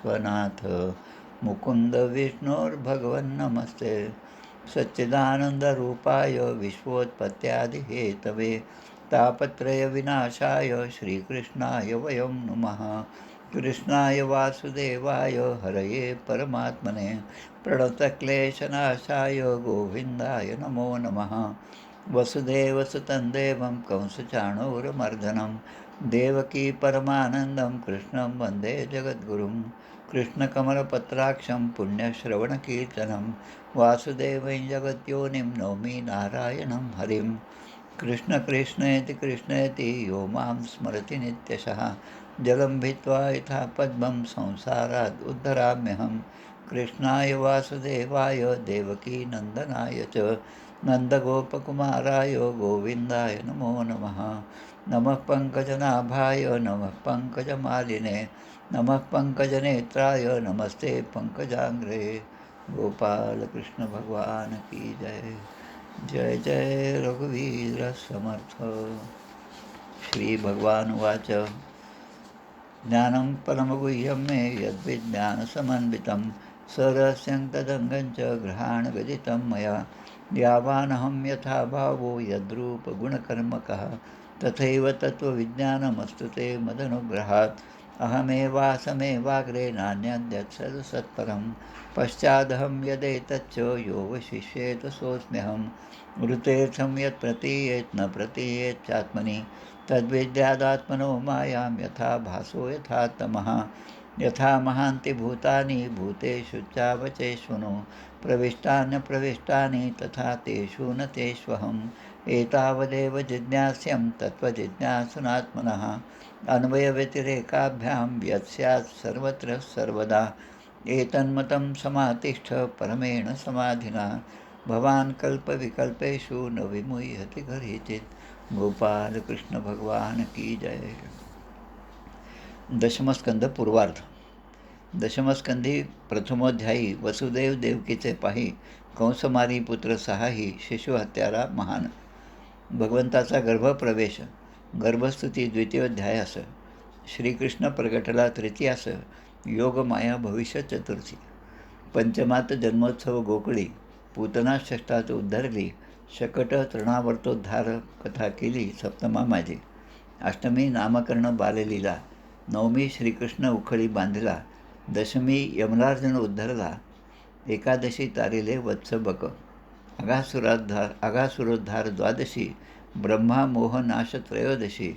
विश्वनाथ मुकुंद विष्णुर्भगवन्नमस्ते सच्चिदानन्दरूपाय विश्वोत्पत्त्यादिहेतवे तापत्रयविनाशाय श्रीकृष्णाय वयं नुमः कृष्णाय वासुदेवाय हरये परमात्मने प्रणतक्लेशनाशाय गोविन्दाय नमो नमः वसुदेवसुतं देवं कंसचाणूरमर्दनं देवकी परमानन्दं कृष्णं वन्दे जगद्गुरुं कृष्णकमलपत्राक्षं पुण्यश्रवणकीर्तनं वासुदेवं जगद्योनिं नौमि नारायणं हरिं कृष्ण कृष्णेति कृष्णेति यो मां स्मरति नित्यशः जलं भित्त्वा यथा पद्मं संसारात् उद्धराम्यहं कृष्णाय वासुदेवाय देवकीनन्दनाय च नन्दगोपकुमाराय गोविन्दाय नमो नमः नमः पङ्कजनाभाय नमः पङ्कजमालिने नमः पङ्कजनेत्राय नमस्ते पङ्कजाङ्घ्रे गोपाल कृष्ण भगवान की जय जय जय रघुवीर समर्थ श्री भगवान वाच ज्ञानं परमगुह्यं मे यद्विज्ञानसमन्वितं सरहस्यं तदङ्गं च ग्रहाणगदितं मया यावानहं यथा भावो यद्रूपगुणकर्मकः तथैव तत्त्वविज्ञानमस्तु ते मदनुग्रहात् अहमेवासमेवाग्रे नान्यद्यत्सत्परं पश्चादहं यदेतच्च यो वशिष्येत सोऽस्म्यहं मृतेऽर्थं यत् प्रतीयेत् न प्रतीयेत् चात्मनि तद्विद्यादात्मनो मायां यथा भासो यथा तमः यथा महान्ति भूतानि भूतेषु चावचेष्वनो प्रविष्टान्यप्रविष्टानि तथा तेषु न तेष्वहम् एतावदेव जिज्ञास्यं तत्त्वजिज्ञासुनात्मनः अन्वयव्यतिरेकाभ्यां यत् स्यात् सर्वत्र सर्वदा एतन्मतं समातिष्ठ परमेण समाधिना भवान् कल्पविकल्पेषु न विमुह्यति कदाचित् गोपाल कृष्ण भगवान की जय दशमस्कंद पूर्वार्ध दशमस्कंधी प्रथमोध्यायी वसुदेव देवकीचे पाही कंसमारी पुत्र सहाही शिशुहत्यारा महान भगवंताचा गर्भप्रवेश गर्भस्तुती द्वितीयोध्यायास श्रीकृष्ण प्रगटला तृतीयास योगमाया भविष्य चतुर्थी पंचमात जन्मोत्सव गोकुळी पूतना षष्ठात उद्धरली शकट तृणावर्तोद्धार कथा केली सप्तमा माझी अष्टमी नामकर्ण बाललीला नवमी श्रीकृष्ण उखळी बांधला दशमी यमलार्जुन उद्धरला एकादशी तारिले वत्सबक अघासुरोद्धार द्वादशी ब्रह्मा मोहनाश त्रयोदशी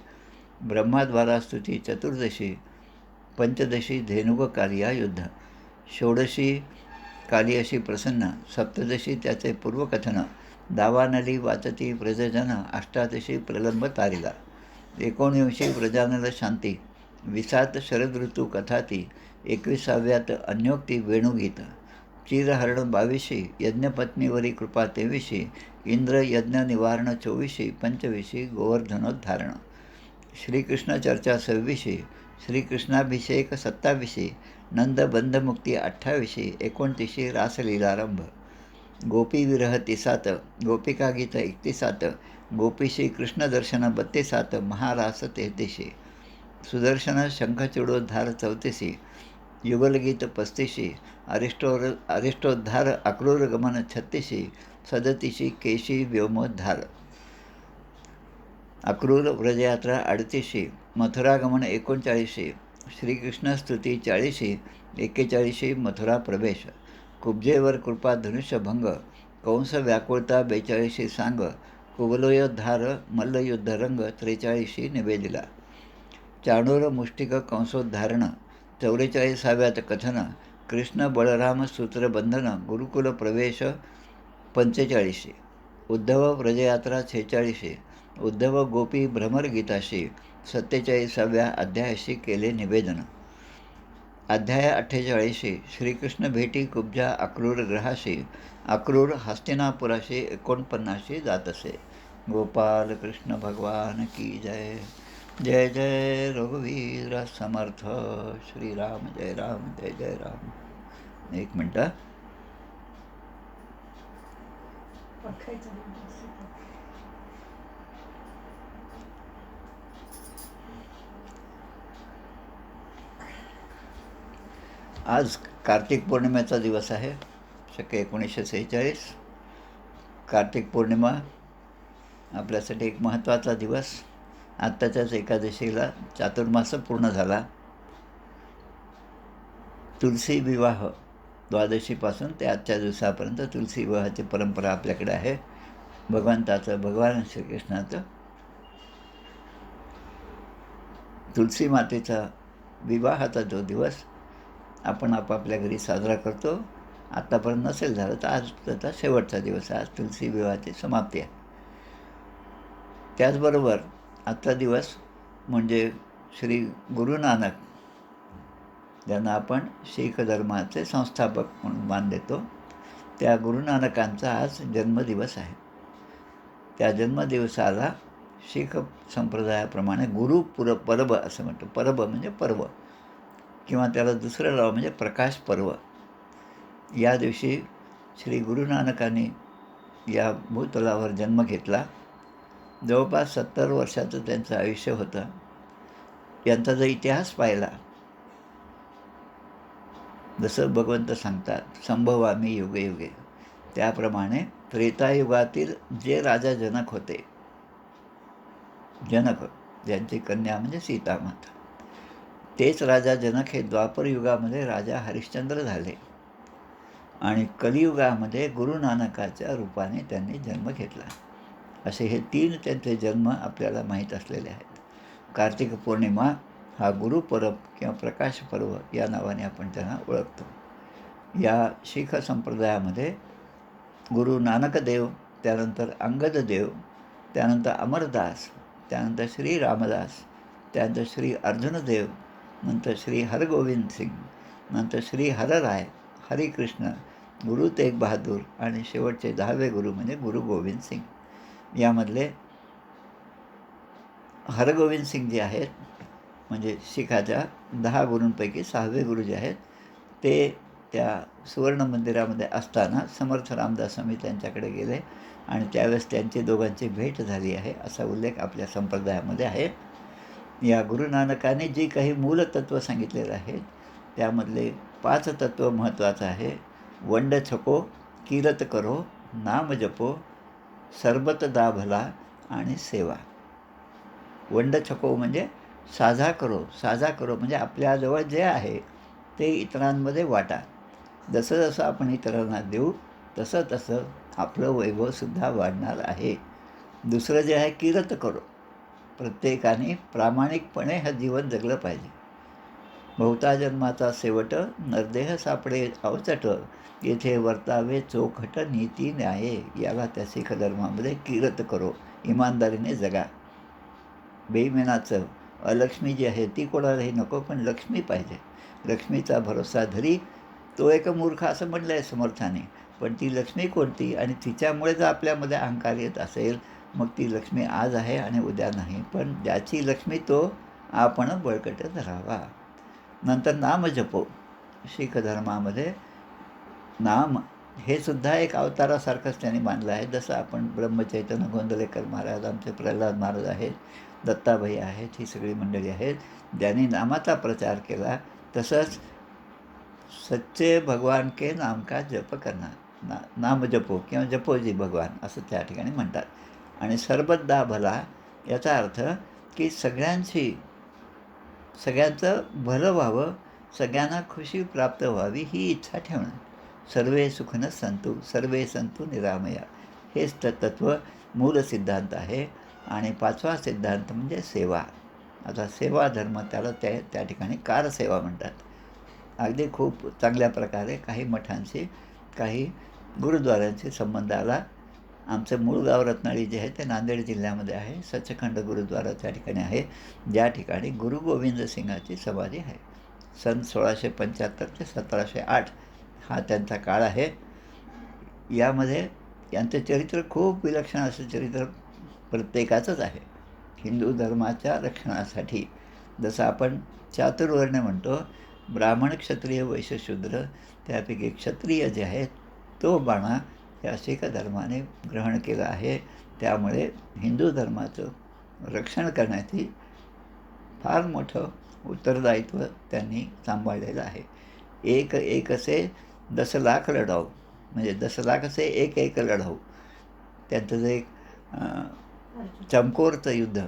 ब्रह्माद्वारास्तुती चतुर्दशी पंचदशी धेनुककालिया युद्ध षोडशी काली अशी प्रसन्न सप्तदशी त्याचे पूर्वकथन दावानली वाचती व्रजजन अष्टादशी प्रलंब तारिला 19 व्रजानल शांती 20 शरद ऋतू कथाती 21व्यात अन्योक्ती वेणुगीत चिरहरण 22 यज्ञपत्नीवरी कृपा 23 इंद्र यज्ञ निवारण 24 पंचविशी गोवर्धनोद्धारण श्रीकृष्ण चर्चा 26 श्रीकृष्णाभिषेक 27 नंदबंधमुक्ती 28 29 रासलीलारंभ गोपी विरह 30 गोपिका गीत 31 गोपीशी कृष्णदर्शन 32 महारास 33 सुदर्शन शंखचूडोद्धार 34 युगलगीत 35 अरिष्टोद्धार अक्रूरगमन 36 37 केशी व्योमोद्धार अक्रूर व्रजयात्रा 38 मथुरागमन 39 श्रीकृष्णस्तुती 40 41 मथुरा प्रवेश कुब्जेवर कृपा धनुष्यभंग कंस व्याकुळता 42 सांग कुवलयोद्धार मल्लयुद्धरंग 43 निवेदिला चाणूर मुष्टिक कंसोद्धारण 44व्यात कथन कृष्ण बळराम सूत्रबंधन गुरुकुल प्रवेश 45 उद्धव व्रजयात्रा 46 उद्धव गोपी भ्रमरगीताशी 47व्या अध्यायाशी केले निवेदन अध्याय 48 श्रीकृष्ण भेटी कुब्जा अक्रूर ग्रहाशी अक्रूर हस्तिनापुराशी 49 जात असे गोपाल कृष्ण भगवान की जय जय जय रघुवीर समर्थ श्रीराम जय जय राम एक मिनटं आज कार्तिक पौर्णिमेचा दिवस आहे. शके 1946. कार्तिक पौर्णिमा आपल्यासाठी एक महत्त्वाचा दिवस. आत्ताच्याच एकादशीला चातुर्मास पूर्ण झाला. तुलसी विवाह द्वादशीपासून ते आजच्या दिवसापर्यंत तुलसी विवाहाची परंपरा आपल्याकडे आहे. भगवान श्रीकृष्णाचं तुलसी मातेचा विवाहाचा जो दिवस आपण आपापल्या घरी साजरा करतो, आत्तापर्यंत नसेल झालं तर आज त्याचा शेवटचा दिवस आहे. आज तुलसी विवाहाची समाप्ती आहे. त्याचबरोबर आजचा दिवस म्हणजे श्री गुरु नानक, ज्यांना आपण शीख धर्माचे संस्थापक म्हणून मान देतो, त्या गुरु नानकांचा आज जन्मदिवस आहे. त्या जन्मदिवसाला शीख संप्रदायाप्रमाणे परब असं म्हणतो. परब म्हणजे पर्व, किंवा त्याला दुसरं नाव म्हणजे प्रकाश पर्व. या दिवशी श्री गुरु नानकांनी या भूतलावर जन्म घेतला. जवळपास 70 वर्षाचं त्यांचं आयुष्य होतं. यांचा जर इतिहास पाहिला, जसं भगवंत सांगतात संभवामी युगे युगे, त्याप्रमाणे त्रेतायुगातील जे राजा जनक होते, जनक ज्यांची कन्या म्हणजे सीतामाता, तेच राजा जनक हे द्वापर युगामध्ये राजा हरिश्चंद्र झाले आणि कलियुगामध्ये गुरु नानकाच्या रूपाने त्यांनी जन्म घेतला. असे हे 3 त्यांचे जन्म आपल्याला माहीत असलेले आहेत. कार्तिक पौर्णिमा हा गुरुपर्व किंवा प्रकाश पर्व या नावाने आपण त्यांना ओळखतो. या शीख संप्रदायामध्ये गुरु नानकदेव, त्यानंतर अंगददेव, त्यानंतर अमरदास, त्यानंतर श्री रामदास, त्यानंतर श्री अर्जुनदेव, नंतर श्री हरगोविंद सिंग, नंतर श्री हरराय, हरिकृष्ण, गुरु तेग बहादूर आणि शेवटचे 10वे गुरु म्हणजे गुरु गोविंद सिंग. यामधले हरगोविंद सिंग जे आहेत, म्हणजे शिखाच्या 10 गुरूंपैकी 6वे गुरु जे आहेत, ते त्या सुवर्ण मंदिरामध्ये असताना समर्थ रामदास स्वामी त्यांच्याकडे गेले आणि त्यावेळेस त्यांची दोघांची भेट झाली आहे, असा उल्लेख आपल्या संप्रदायामध्ये आहे. या गुरु नानकाने जी काही मूलतत्त्व सांगितलेलं आहे, त्यामधले 5 तत्त्व महत्त्वाचं आहे. वंड छको, कीरत करो, नाम जपो, सरबत दा भला आणि सेवा. वंड छको म्हणजे साझा करो म्हणजे आपल्याजवळ जे आहे ते इतरांमध्ये वाटा. जसं जसं आपण इतरांना देऊ तसं तसं आपलं वैभवसुद्धा वाढणार आहे. दुसरं जे आहे कीरत करो, प्रत्येकाने प्रामाणिकपणे हे जीवन जगलं पाहिजे. बहुता जन्माचा शेवट, नरदेह सापडे अवचट, येथे वर्तावे चोखट नीती न्याये. याला त्या शीख धर्मामध्ये कीरत करो, इमानदारीने जगा. बेईमानाचं अलक्ष्मी जी आहे ती कोणालाही नको, पण लक्ष्मी पाहिजे. लक्ष्मीचा भरोसा धरी, तो एक मूर्ख असं म्हटलं आहे समर्थाने, पण ती लक्ष्मी कोणती आणि तिच्यामुळे जर आपल्यामध्ये अहंकार येत असेल, मग ती लक्ष्मी आज आहे आणि उद्या नाही, पण ज्याची लक्ष्मी तो आपण बळकट धरावा. नंतर नाम जपो. शीख धर्मामध्ये नाम हे सुद्धा एक अवतारासारखंच त्यांनी मानलं आहे. जसं आपण ब्रह्मचैतन्य गोंदलेकर महाराज, आमचे प्रल्हाद महाराज आहेत, दत्ताभाई आहेत, ही सगळी मंडळी आहेत, ज्यांनी नामाचा प्रचार केला. तसंच सच्चे भगवान के नाम का जप करना, नाम जपो किंवा जपोजी भगवान असं त्या ठिकाणी म्हणतात. आणि सरबत दा भला याचा अर्थ की सगळ्यांचं भलं व्हावं, सगळ्यांना खुशी प्राप्त व्हावी ही इच्छा ठेवणं. सर्वे सुखन संतु, सर्वे संतु निरामया, हेच तत्त्व मूल सिद्धांत आहे. आणि 5वा सिद्धांत म्हणजे सेवा. आता सेवा धर्म त्याला त्या ठिकाणी कारसेवा म्हणतात. अगदी खूप चांगल्या प्रकारे काही मठांशी, काही गुरुद्वारांशी संबंध आला. आमचं मूळ गाव रत्नाळी जे आहे ते नांदेड जिल्ह्यामध्ये आहे. सचखंड गुरुद्वारा त्या ठिकाणी आहे, ज्या ठिकाणी गुरु गोविंद सिंगाची समाधी आहे. सन 1675 ते 1708 हा त्यांचा काळ आहे. यामध्ये यांचं चरित्र खूप विलक्षण असं चरित्र प्रत्येकाचंच आहे. हिंदू धर्माच्या रक्षणासाठी जसं आपण चातुर्वर्ण म्हणतो, ब्राह्मण, क्षत्रिय, वैश्य, शूद्र, त्यापैकी क्षत्रिय जे आहेत तो बाणा या शीख धर्माने ग्रहण केलं आहे. त्यामुळे हिंदू धर्माचं रक्षण करण्याची फार मोठं उत्तरदायित्व त्यांनी सांभाळलेलं आहे. एक एक असे 10 लाख लढाऊ, म्हणजे 10 लाख असे एक एक लढाऊ. त्यांचं जे एक चमकोरचं युद्ध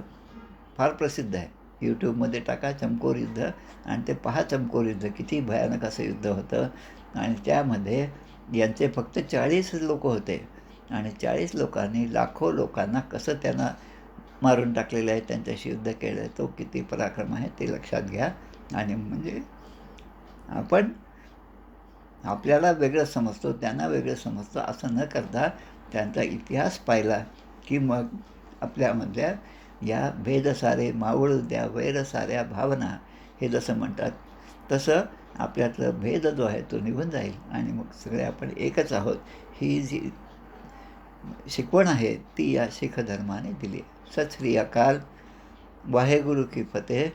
फार प्रसिद्ध आहे. यूट्यूबमध्ये टाका चमकोर युद्ध आणि ते पहा चमकोर युद्ध किती भयानक असं युद्ध होतं. आणि त्यामध्ये यांचे फक्त 40 लोक होते आणि 40 लोकांनी लाखो लोकांना कसं त्यांना मारून टाकलेलं आहे, त्यांच्याशी युद्ध केलं आहे. तो किती पराक्रम आहे ते लक्षात घ्या. आणि म्हणजे आपण आपल्याला वेगळं समजतो, त्यांना वेगळं समजतो असं न करता त्यांचा इतिहास पाहिला की मग आपल्यामधल्या या भेद सारे मावळू द्या वैर साऱ्या भावना हे जसं म्हणतात तसं आपल्यातलं भेद जो आहे तो निघून जाईल आणि मग सगळे आपण एकच आहोत. ही जी शिकवण आहे ती या शीख धर्माने दिली. सत श्री अकाल, वाहेगुरु की फतेह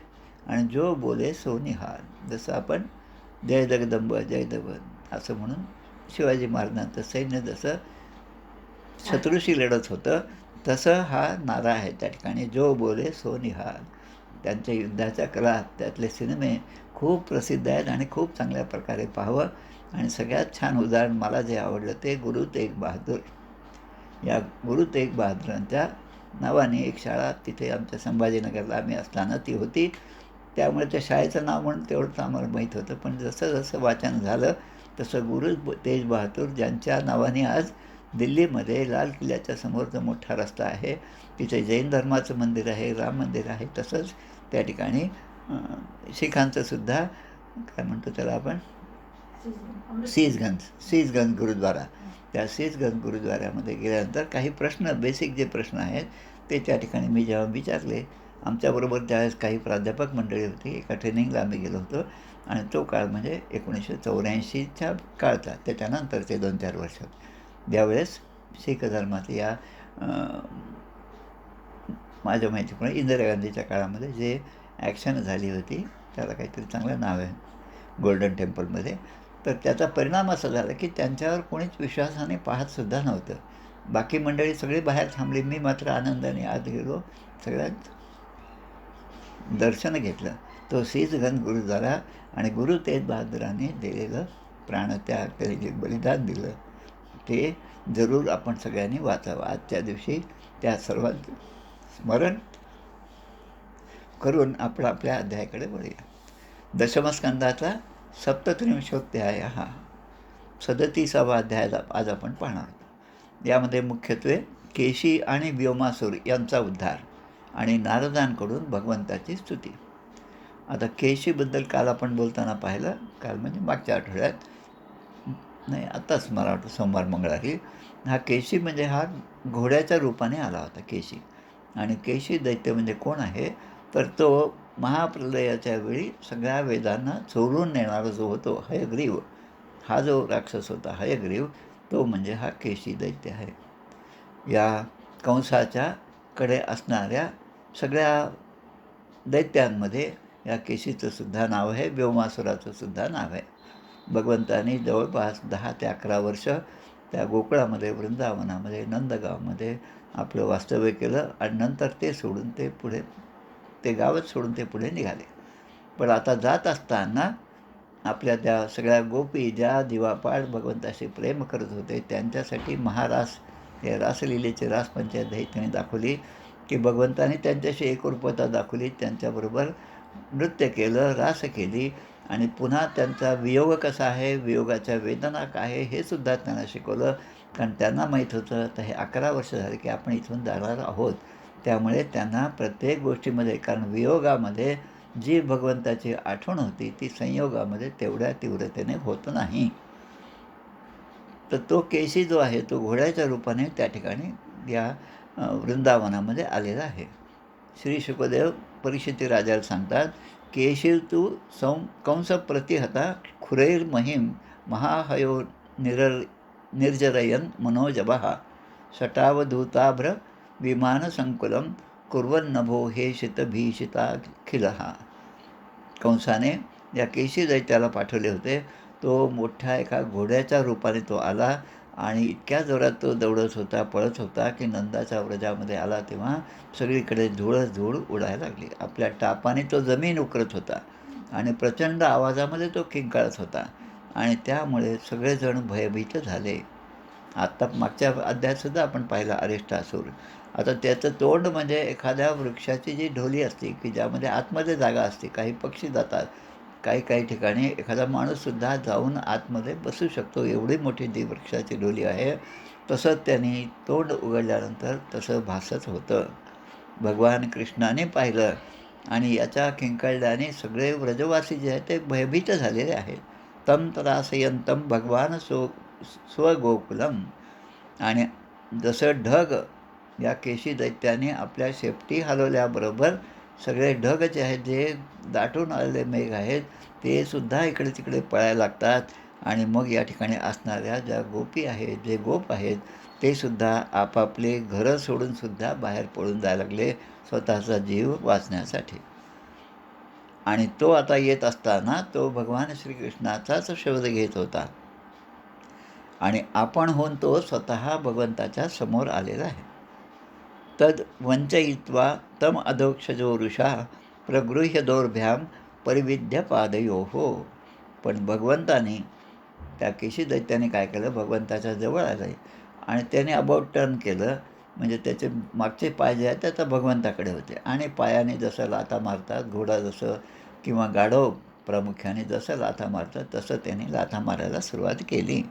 आणि जो बोले सो निहाल. जसं आपण जय जगदंब जय जगद असं म्हणून शिवाजी महाराजांचं सैन्य जसं शत्रूशी लढत होतं तसं हा नारा आहे त्या ठिकाणी, जो बोले सो निहाल. त्यांच्या युद्धाच्या कला, त्यातले सिनेमे खूप प्रसिद्ध आहेत आणि खूप चांगल्या प्रकारे पाहावं. आणि सगळ्यात छान उदाहरण मला जे आवडलं ते गुरु तेग बहादूर. या गुरु तेग बहादूरांच्या नावाने एक शाळा तिथे आमच्या संभाजीनगरला आम्ही असताना ती होती. त्यामुळे त्या शाळेचं नाव म्हणून तेवढंच आम्हाला माहीत होतं. पण जसं जसं वाचन झालं तसं गुरु तेज बहादूर ज्यांच्या नावाने आज दिल्लीमध्ये लाल किल्ल्याच्या समोरचा मोठा रस्ता आहे, तिथे जैन धर्माचं मंदिर आहे, राम मंदिर आहे. तसंच त्या ठिकाणी शीखांचंसुद्धा काय म्हणतो त्याला आपण शीसगंज गुरुद्वारा. त्या शीसगंज गुरुद्वाऱ्यामध्ये गेल्यानंतर काही प्रश्न, बेसिक जे प्रश्न आहेत ते त्या ठिकाणी मी जेव्हा विचारले, आमच्याबरोबर त्यावेळेस काही प्राध्यापक मंडळी होती, एका ट्रेनिंगला आम्ही गेलो होतो आणि तो काळ म्हणजे 1984च्या काळचा, त्याच्यानंतरचे 2-4 वर्ष, ज्यावेळेस शीख धर्मात या माझ्या माहितीप्रमाणे इंदिरा गांधीच्या काळामध्ये जे ॲक्शन झाली होती त्याला काहीतरी चांगलं नाव आहे, गोल्डन टेम्पलमध्ये. तर त्याचा परिणाम असा झाला की त्यांच्यावर कोणीच विश्वासाने पाहतसुद्धा नव्हतं. बाकी मंडळी सगळी बाहेर थांबली, मी मात्र आनंदाने आत गेलो, सगळ्यात दर्शन घेतलं. तो शीसगंज गुरुद्वारा आणि गुरु तेग बहादुरांनी दिलेलं प्राणत्याग, त्याने जे बलिदान दिलं ते जरूर आपण सगळ्यांनी वाचावं. आजच्या दिवशी त्या सर्वांचं स्मरण करून आपण आपल्या अध्यायाकडे वळूया. दशमस्कंदाचा 37वाध्याय हा 37वा अध्याय आज आपण पाहणार आहोत. यामध्ये मुख्यत्वे केशी आणि व्योमासूर यांचा उद्धार आणि नारदांकडून भगवंताची स्तुती. आता केशीबद्दल काल आपण बोलताना पाहिलं, काल म्हणजे मागच्या आठवड्यात, नाही आत्ताच मला वाटतं सोमवार मंगळवारी. हा केशी म्हणजे हा घोड्याच्या रूपाने आला होता केशी. आणि केशी दैत्य म्हणजे कोण आहे तर तो महाप्रलयाच्या वेळी सगळ्या वेदांना चोरून नेणारा जो होतो हयग्रीव, हा जो राक्षस होता हयग्रीव, तो म्हणजे हा केशी दैत्य आहे. या कंसाच्या कडे असणाऱ्या सगळ्या दैत्यांमध्ये या केशीचंसुद्धा नाव आहे, व्योमासुराचंसुद्धा नाव आहे. भगवंतांनी जवळपास 10 ते 11 वर्ष त्या गोकुळामध्ये, वृंदावनामध्ये, नंदगावमध्ये आपलं वास्तव्य केलं आणि नंतर ते सोडून ते पुढे, ते गावच सोडून ते पुढे निघाले. पण आता जात असताना आपल्या त्या सगळ्या गोपी ज्या दिवापाड भगवंताशी प्रेम करत होते त्यांच्यासाठी महारास, या रासलीलेची रासपंचायत त्यांनी दाखवली की भगवंताने त्यांच्याशी एकरूपता दाखवली, त्यांच्याबरोबर नृत्य केलं, रास केली आणि पुन्हा त्यांचा वियोग कसा आहे, वियोगाच्या वेदना काय आहे हे सुद्धा त्यांना शिकवलं. कारण त्यांना माहीत होतं तर हे 11 वर्ष झाले की आपण इथून जाणार आहोत. त्यामुळे त्यांना प्रत्येक गोष्टीमध्ये, कारण वियोगामध्ये जी भगवंताची आठवण होती ती संयोगामध्ये तेवढ्या तीव्रतेने होत नाही. तर तो केशी जो आहे तो घोड्याच्या रूपाने त्या ठिकाणी या वृंदावनामध्ये आलेला आहे. श्री शुकदेव परीक्षिती राजाला सांगतात, केशीव तू कंस प्रतिहता खुरैर महिम महाहयो निर्जरयन मनोजबः शटावधूताभ्र विमानसंकुलं कुर्वन्नभो हे शितभीषिताखिलः. कंसाने या केशी दैत्याला पाठवले होते. तो मोठ्या एका घोड्याच्या रूपाने तो आला आणि इतक्या जोरात तो दौडत होता, पळत होता की नंदाच्या व्रजामध्ये आला तेव्हा सगळीकडे धूळच धूळ उडायला लागली. आपल्या टापाने तो जमीन उकरत होता आणि प्रचंड आवाजामध्ये तो किंकाळत होता. आणि त्यामुळे सगळेजण भयभीत झाले. आत्ता मागच्या अध्यायातसुद्धा आपण पाहिला अरिष्टासूर. आता त्याचं तोंड म्हणजे एखाद्या वृक्षाची जी ढोली असते, की ज्यामध्ये आतमध्ये जागा असते. काही पक्षी जातात. काही काही ठिकाणी एखादा माणूससुद्धा जाऊन आतमध्ये बसू शकतो. एवढी मोठी ती वृक्षाची ढोली आहे. तसं त्यांनी तोंड उघडल्यानंतर तसं भासत होतं. भगवान कृष्णाने पाहिलं आणि याच्या किंकाळ्याने सगळे व्रजवासी जे आहेत ते भयभीत झालेले आहेत. तं त्रासयन्तं भगवान स्वगोकुलम. आणि जसं ढग या केशी दैत्याने आपल्या शेपटी हलवल्याबरोबर सगळे ढग जे आहेत, जे दाटून आलेले मेघ आहेत, ते सुद्धा इकडे तिकडे पळायला लागतात. आणि मग या ठिकाणी असणाऱ्या ज्या गोपी आहेत, जे गोप आहेत, ते सुद्धा आपापले घरं सोडूनसुद्धा बाहेर पळून जायला लागले स्वतःचा जीव वाचण्यासाठी. आणि तो आता येत असताना तो भगवान श्रीकृष्णाचाच शोध घेत होता. आणि आपणहून तो स्वतः भगवंताच्या समोर आलेला आहे. तद वंचयित्वा तम अधोक्षजो वृषा प्रगृह्य दोर्भ्याम परिविद्य पादयोः. पण भगवंताने त्या केशी दैत्याने काय केलं, भगवंताच्या जवळ आलं आणि त्याने अबाउट टर्न केलं. म्हणजे त्याचे मागचे पाय जे आहेत ते आता भगवंताकडे होते आणि पायाने जसं लाथा मारतात, घोडा जसं किंवा गाढव प्रामुख्याने जसं लाथा मारतात, तसं त्याने लाथा मारायला सुरुवात केली.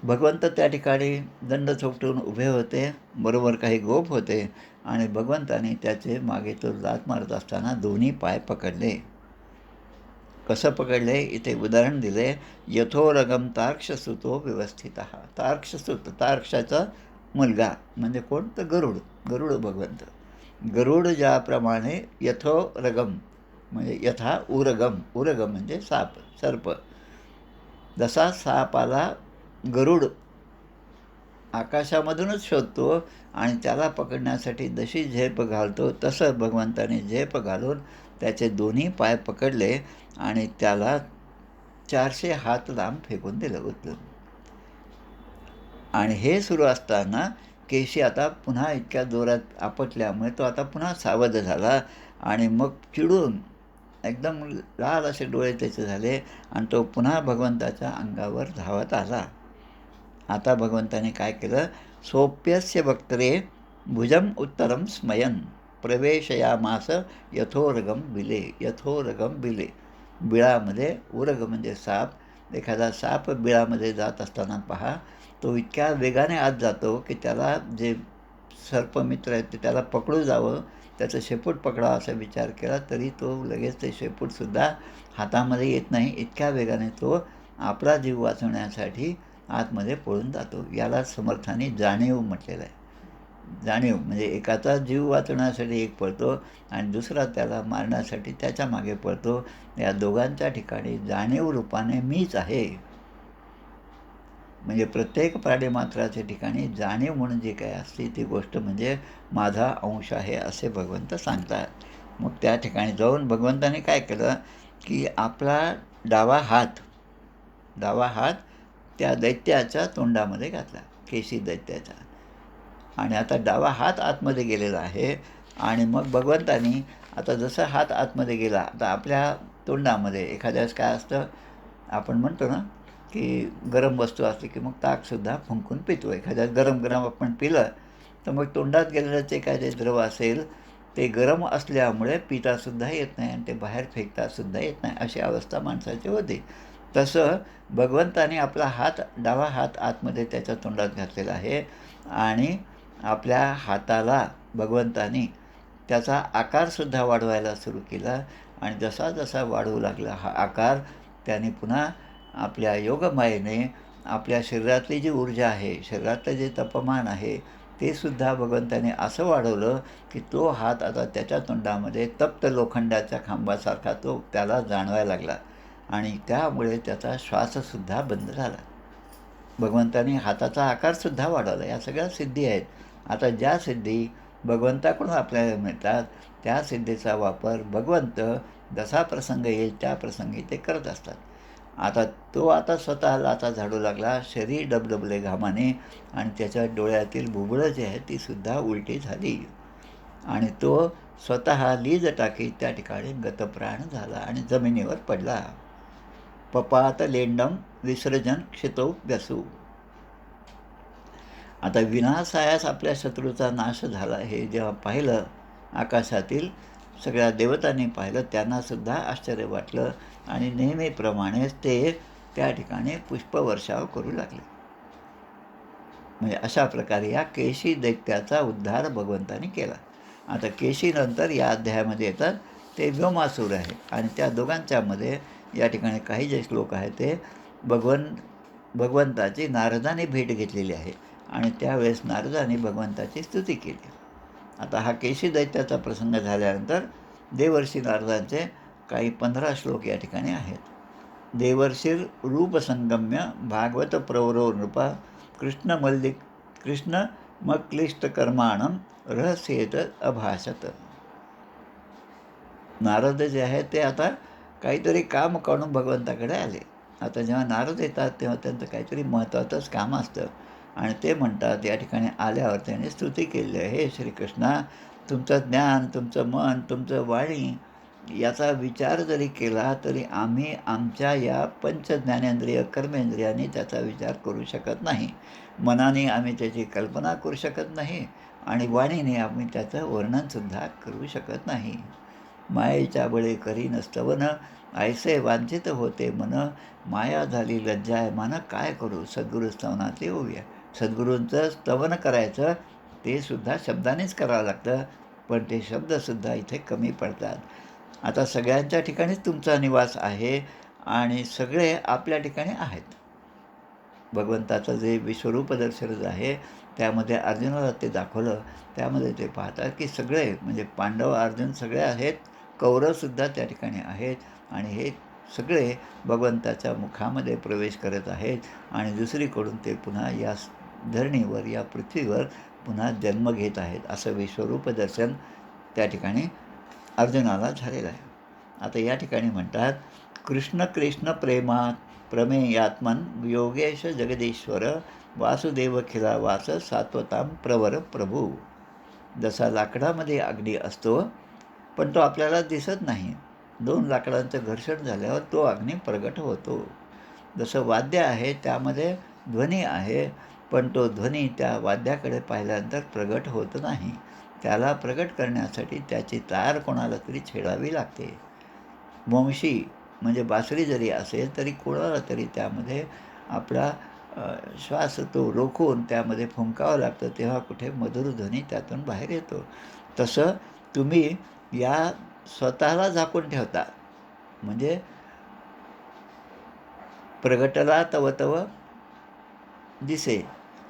भगवंत त्या ठिकाणी दंड थोपटून उभे होते. बरोबर काही गोप होते आणि भगवंताने त्याचे मागे तो लाथ मारत असताना दोन्ही पाय पकडले. कसं पकडले, इथे उदाहरण दिले. यथोरगम तार्क्षसुतो व्यवस्थितः. तार्क्षसूत, तार्क्षाचा मुलगा म्हणजे कोण, तर गरुड भगवंत. गरुड ज्याप्रमाणे यथोरगम म्हणजे यथा उरगम, उरगम म्हणजे साप, सर्प. जसा सापाला गरुड आकाशामधूनच शोधतो आणि त्याला पकडण्यासाठी जशी झेप घालतो, तसं भगवंताने झेप घालून त्याचे दोन्ही पाय पकडले आणि त्याला 400 हात लांब फेकून दिलं उचलून. आणि हे सुरू असताना केशी आता पुन्हा इतक्या जोरात आपटल्यामुळे तो आता पुन्हा सावध झाला आणि मग चिडून एकदम लाल असे डोळे त्याचे झाले आणि तो पुन्हा भगवंताच्या अंगावर धावत आला. आता भगवंताने काय केलं, सोप्यस्य वक्त्रे भुजम उत्तरम स्मयन प्रवेशयामास यथोरगम बिले. यथोरगम बिले, बिळामध्ये, उरग म्हणजे साप. एखादा साप बिळामध्ये जात असताना पहा, तो इतक्या वेगाने आत जातो की त्याला जे सर्पमित्र आहेत ते त्याला पकडू जावं, त्याचं शेपूट पकडावं असा विचार केला तरी तो लगेच ते शेपूटसुद्धा हातामध्ये येत नाही. इतक्या वेगाने तो आपला जीव वाचवण्यासाठी आतमध्ये पळून जातो. याला समर्थाने जाणीव म्हटलेलं आहे. जाणीव म्हणजे एकाचा जीव वाचवण्यासाठी एक पळतो आणि दुसरा त्याला मारण्यासाठी त्याच्या मागे पळतो. या दोघांच्या ठिकाणी जाणीव रूपाने मीच आहे. म्हणजे प्रत्येक प्राणिमात्राच्या ठिकाणी जाणीव म्हणून जी काय असते ती गोष्ट म्हणजे माझा अंश आहे असे भगवंत सांगतात. मग त्या ठिकाणी जाऊन भगवंताने काय केलं की आपला डावा हात त्या दैत्याच्या तोंडामध्ये घातला, केशी दैत्याच्या. आणि आता डावा हात आतमध्ये गेलेला आहे आणि मग भगवंतानी आता जसं हात आतमध्ये गेला, आता आपल्या तोंडामध्ये एखाद्यास काय असतं, आपण म्हणतो ना की गरम वस्तू असते की मग ताकसुद्धा फुंकून पितो. एखाद्या गरम आपण पिलं तर मग तोंडात गेलेलं ते काय ते द्रव असेल ते गरम असल्यामुळे पितासुद्धा येत नाही आणि ते बाहेर फेकतासुद्धा येत नाही, अशी अवस्था माणसाची होती. तसं भगवंताने आपला डावा हात आतमध्ये त्याच्या तोंडात घातलेला आहे आणि आपल्या हाताला भगवंताने त्याचा आकारसुद्धा वाढवायला सुरू केला आणि जसा जसा वाढवू लागला हा आकार, त्याने पुन्हा आपल्या योगमायेने आपल्या शरीरातली जी ऊर्जा आहे, शरीरातलं जे तापमान आहे, ते सुद्धा भगवंताने असं वाढवलं की तो हात आता त्याच्या तोंडामध्ये तप्त लोखंडाच्या खांबासारखा तो त्याला जाणवायला लागला आणि त्यामुळे त्याचा श्वाससुद्धा बंद झाला. भगवंताने हाताचा आकारसुद्धा वाढवला. या सगळ्या सिद्धी आहेत. आता ज्या सिद्धी भगवंताकडून आपल्याला मिळतात त्या सिद्धीचा वापर भगवंत जसा प्रसंग येईल त्या प्रसंगी ते करत असतात. आता स्वतःला आता झाडू लागला, शरीर डबडबले घामाने आणि त्याच्या डोळ्यातील बुबुळं जी आहेत तीसुद्धा उलटी झाली आणि तो स्वतः लीज टाकीत त्या ठिकाणी गतप्राण झाला आणि जमिनीवर पडला. पपात लेंडम विसर्जन क्षितौ व्यसू. आता विनाशायास आपल्या शत्रूचा नाश झाला हे जेव्हा पाहिलं आकाशातील सगळ्या देवतांनी पाहिलं, त्यांनासुद्धा आश्चर्य वाटलं आणि नेहमीप्रमाणेच ते त्या ठिकाणी पुष्पवर्षाव करू लागले. म्हणजे अशा प्रकारे या केशी दैत्याचा उद्धार भगवंतांनी केला. आता केशीनंतर या अध्यायामध्ये येतात ते व्योमासूर आहे आणि त्या दोघांच्यामध्ये या ठिकाणी काही जे श्लोक आहेत ते भगवंताची नारदाने भेट घेतलेली आहे आणि त्यावेळेस नारदाने भगवंताची स्तुती केली. आता हा केशी दैत्याचा प्रसंग झाल्यानंतर देवर्षी नारदांचे काही 15 श्लोक या ठिकाणी आहेत. देवर्षीर रूपसंगम्य भागवत प्रवरो नृपा कृष्ण मक्लिष्टकर्माणं रहस्येत अभाषत. नारद जे आहेत ते आता काहीतरी काम करून भगवंताकडे आले. आता जेव्हा नारद येतात तेव्हा त्यांचं काहीतरी महत्त्वाचंच काम असतं आणि ते म्हणतात या ठिकाणी आल्यावर त्यांनी स्तुती केली आहे, हे श्रीकृष्णा, तुमचं ज्ञान, तुमचं मन, तुमचं वाणी याचा विचार जरी केला तरी आम्ही आमच्या या पंचज्ञानेंद्रिय कर्मेंद्रियांनी त्याचा विचार करू शकत नाही. मनाने आम्ही त्याची कल्पना करू शकत नाही आणि वाणीने आम्ही त्याचं वर्णनसुद्धा करू शकत नाही. मायेच्या बळे करी नस्तवन ऐसे वांछित होते मन, माया झाली लज्जाय मन काय करू सद्गुरू स्तवनातले येऊया. सद्गुरूंचं स्तवन करायचं ते सुद्धा शब्दानेच करावं लागतं, पण ते शब्दसुद्धा इथे कमी पडतात. आता सगळ्यांच्या ठिकाणीच तुमचा निवास आहे आणि सगळे आपल्या ठिकाणी आहेत. भगवंताचं जे विश्वरूप दर्शन आहे त्यामध्ये अर्जुनाला ते दाखवलं, त्यामध्ये ते पाहतात की सगळे म्हणजे पांडव अर्जुन सगळे आहेत, कौरवसुद्धा त्या ठिकाणी आहेत आणि हे सगळे भगवंताच्या मुखामध्ये प्रवेश करत आहेत आणि दुसरीकडून ते पुन्हा या धरणीवर या पृथ्वीवर पुन्हा जन्म घेत आहेत. असं विश्वरूप दर्शन त्या ठिकाणी अर्जुनाला झालेलं आहे. आता या ठिकाणी म्हणतात कृष्ण कृष्ण प्रेमात प्रमेयात्मन योगेश जगदीश्वर वासुदेव खिला वास सात्वताम प्रवर प्रभू. जसा लाकडामध्ये अग्नी असतो पण तो आपल्याला दिसत नाही, 2 लाकडांचं घर्षण झाल्यावर तो अग्नी प्रगट होतो. जसं वाद्य आहे त्यामध्ये ध्वनी आहे पण तो ध्वनी त्या वाद्याकडे पाहिल्यानंतर प्रगट होत नाही. त्याला प्रगट करण्यासाठी त्याची तार कोणाला तरी छेडावी लागते. वंशी म्हणजे बासरी जरी असेल तरी कोणाला तरी त्यामध्ये आपला श्वास तो रोखून त्यामध्ये फुंकावं लागतं, तेव्हा कुठे मधुर ध्वनी त्यातून बाहेर येतो. तसं तुम्ही या स्वतःला झाकून ठेवता म्हणजे प्रगटला तव तव दिसे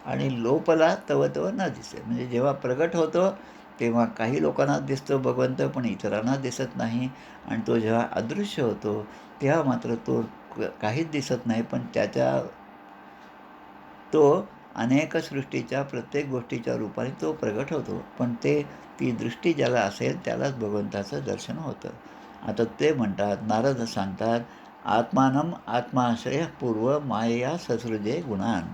आणि लोपला तव तव न दिसे. म्हणजे जेव्हा प्रगट होतो तेव्हा काही लोकांना दिसतो भगवंत पण इतरांना दिसत नाही आणि तो जेव्हा अदृश्य होतो तेव्हा मात्र तो काहीच दिसत नाही, पण तो अनेक सृष्टीच्या प्रत्येक गोष्टीच्या रूपाने तो प्रगट होतो, पण ती दृष्टी ज्याला असेल त्यालाच भगवंताचं दर्शन होतं. आता ते म्हणतात, नारद सांगतात आत्मानम आत्माश्रय पूर्व मायया ससृजे गुणान.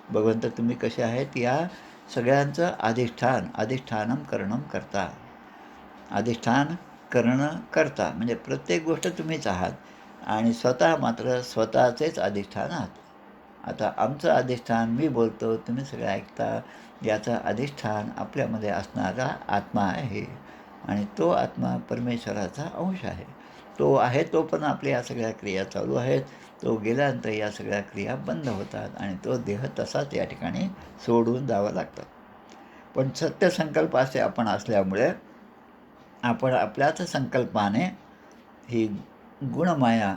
भगवंत तुम्ही कसे आहेत या सगळ्यांचं अधिष्ठानम करणं करता. अधिष्ठान करणं करता म्हणजे प्रत्येक गोष्ट तुम्हीच आहात आणि स्वतः मात्र स्वतःचेच अधिष्ठान आहात. आता आमचं अधिष्ठान मी बोलतो तुम्ही सगळं ऐकता, याचं अधिष्ठान आपल्यामध्ये असणारा आत्मा आहे आणि तो आत्मा परमेश्वराचा अंश आहे. तो आहे तो पण आपल्या या सगळ्या क्रिया चालू आहेत, तो गेल्यानंतर या सगळ्या क्रिया बंद होतात आणि तो देह तसाच या ठिकाणी सोडून जावा लागतात. पण सत्यसंकल्प असे आपण असल्यामुळे आपण आपल्याच संकल्पाने ही गुणमाया,